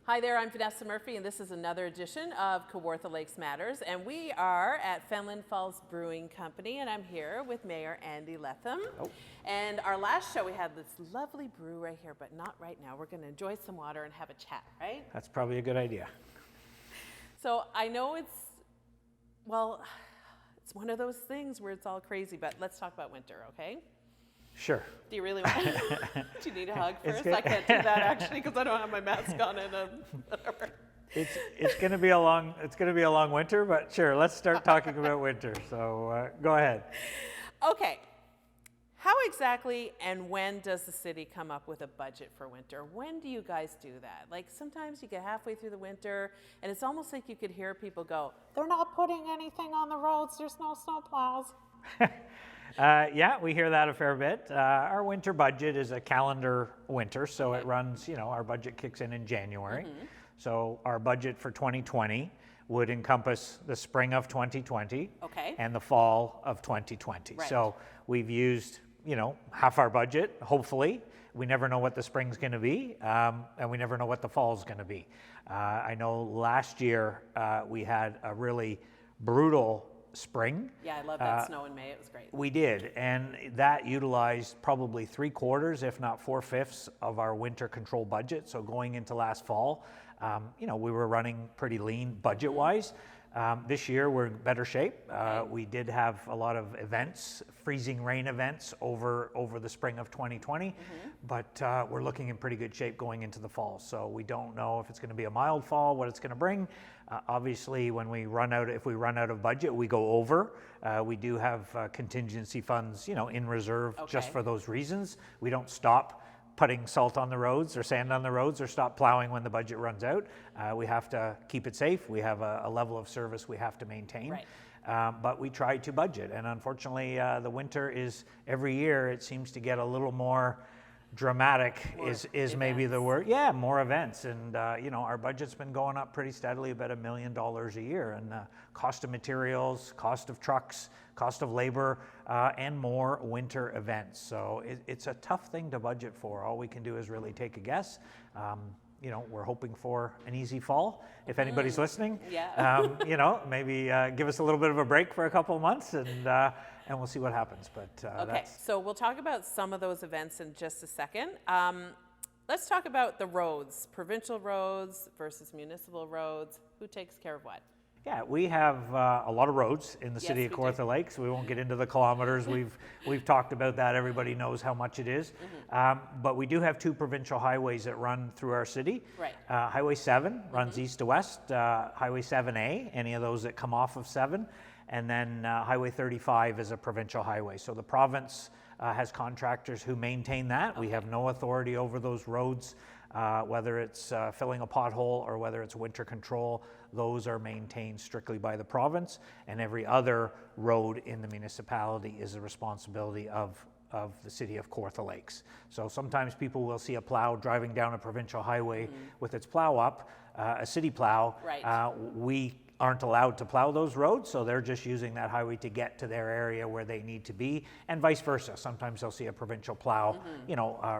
Hi there, I'm Vanessa Murphy, and this is another edition of Kawartha Lakes Matters, and we are at Fenland Falls Brewing Company, and I'm here with Mayor Andy Letham. Oh. And our last show, we had this lovely brew right here, but not right now. We're going to enjoy some water and have a chat, right? That's probably a good idea. So I know it's one of those things where it's all crazy, but let's talk about winter, okay? Sure. Do you really want to? Do you need a hug first? I can't do that actually because I don't have my mask on and whatever. It's going to be a long winter, but sure, let's start talking about winter. So go ahead. Okay. How exactly and when does the city come up with a budget for winter? When do you guys do that? Like sometimes you get halfway through the winter and it's almost like you could hear people go, "They're not putting anything on the roads. There's no snow plows." Yeah, we hear that a fair bit. Our winter budget is a calendar winter, so it runs, our budget kicks in January. Mm-hmm. So our budget for 2020 would encompass the spring of 2020 and the fall of 2020. Right. So we've used, half our budget, hopefully. We never know what the spring's going to be, and we never know what the fall's going to be. I know last year we had a really brutal spring. Yeah, I love that snow in May. It was great. We did, and that utilized probably 3/4, if not 4/5 of our winter control budget. So going into last fall, we were running pretty lean budget-wise. This year we're in better shape. We did have a lot of events, freezing rain events over the spring of 2020, but we're looking in pretty good shape going into the fall. So we don't know if it's going to be a mild fall, what it's going to bring. Obviously, if we run out of budget, we go over. We do have contingency funds, in reserve just for those reasons. We don't stop putting salt on the roads or sand on the roads or stop plowing when the budget runs out. We have to keep it safe. We have a level of service we have to maintain. Right. But we try to budget. And unfortunately, the winter is, every year, it seems to get a little more dramatic is maybe the word. Yeah, more events. And, our budget's been going up pretty steadily, about $1 million a year. And cost of materials, cost of trucks, cost of labor, and more winter events. So it's a tough thing to budget for. All we can do is really take a guess. We're hoping for an easy fall. If anybody's listening, maybe give us a little bit of a break for a couple of months and we'll see what happens. But so we'll talk about some of those events in just a second. Let's talk about the roads, provincial roads versus municipal roads. Who takes care of what? Yeah, we have a lot of roads in the City of Kawartha Lakes. We won't get into the kilometers. We've talked about that. Everybody knows how much it is. But we do have 2 provincial highways that run through our city. Right. Highway 7 runs east to west. Highway 7A, any of those that come off of 7. And then Highway 35 is a provincial highway. So the province has contractors who maintain that. We have no authority over those roads, whether it's filling a pothole or whether it's winter control. Those are maintained strictly by the province, and every other road in the municipality is the responsibility of the City of Kawartha Lakes. So sometimes people will see a plow driving down a provincial highway with its plow up, a city plow. Right. We aren't allowed to plow those roads, so they're just using that highway to get to their area where they need to be, and vice versa. Sometimes they'll see a provincial plow,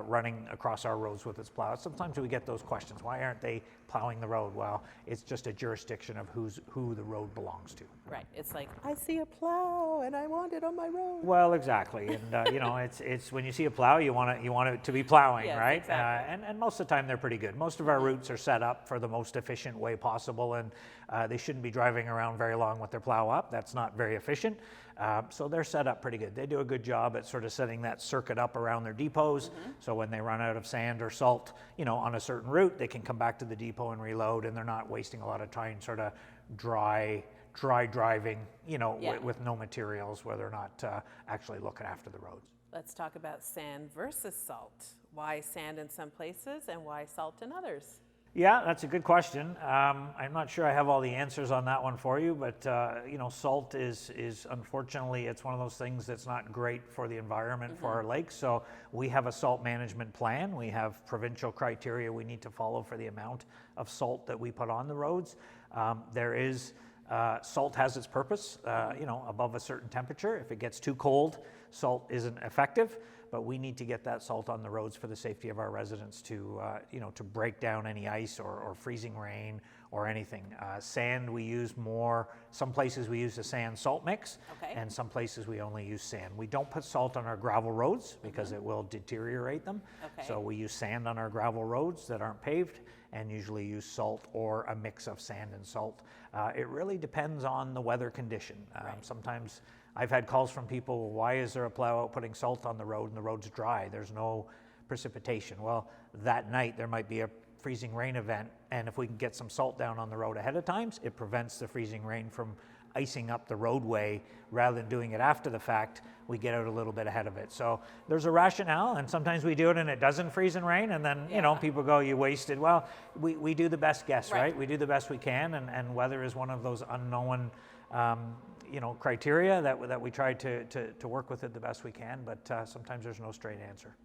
running across our roads with its plow. Sometimes we get those questions. Why aren't they plowing the road? Well, it's just a jurisdiction of who the road belongs to. Right. It's like, I see a plow and I want it on my road. Well, exactly. And it's when you see a plow, you want it to be plowing, right? Exactly. And most of the time they're pretty good. Most of our routes are set up for the most efficient way possible, and they shouldn't be driving around very long with their plow up. That's not very efficient. So they're set up pretty good. They do a good job at sort of setting that circuit up around their depots. So when they run out of sand or salt, on a certain route, they can come back to the depot and reload, and they're not wasting a lot of time sort of dry driving, with no materials where they're not actually looking after the roads. Let's talk about sand versus salt. Why sand in some places and why salt in others? Yeah, that's a good question. I'm not sure I have all the answers on that one for you, but salt is unfortunately, it's one of those things that's not great for the environment for our lakes. So we have a salt management plan. We have provincial criteria we need to follow for the amount of salt that we put on the roads. Salt has its purpose, above a certain temperature. If it gets too cold, salt isn't effective. but we need to get that salt on the roads for the safety of our residents to, to break down any ice or freezing rain or anything. Sand we use more, some places we use a sand salt mix, Okay. and some places we only use sand. We don't put salt on our gravel roads because it will deteriorate them. Okay. So we use sand on our gravel roads that aren't paved, and usually use salt or a mix of sand and salt. It really depends on the weather condition. Right. Sometimes I've had calls from people, why is there a plow out putting salt on the road and the road's dry? There's no precipitation. Well, that night there might be a freezing rain event, and if we can get some salt down on the road ahead of time, it prevents the freezing rain from icing up the roadway. Rather than doing it after the fact, we get out a little bit ahead of it. So there's a rationale, and sometimes we do it and it doesn't freeze and rain, and then people go, you wasted. Well, we do the best guess, right? We do the best we can, and weather is one of those unknown criteria that we try to work with it the best we can, but sometimes there's no straight answer.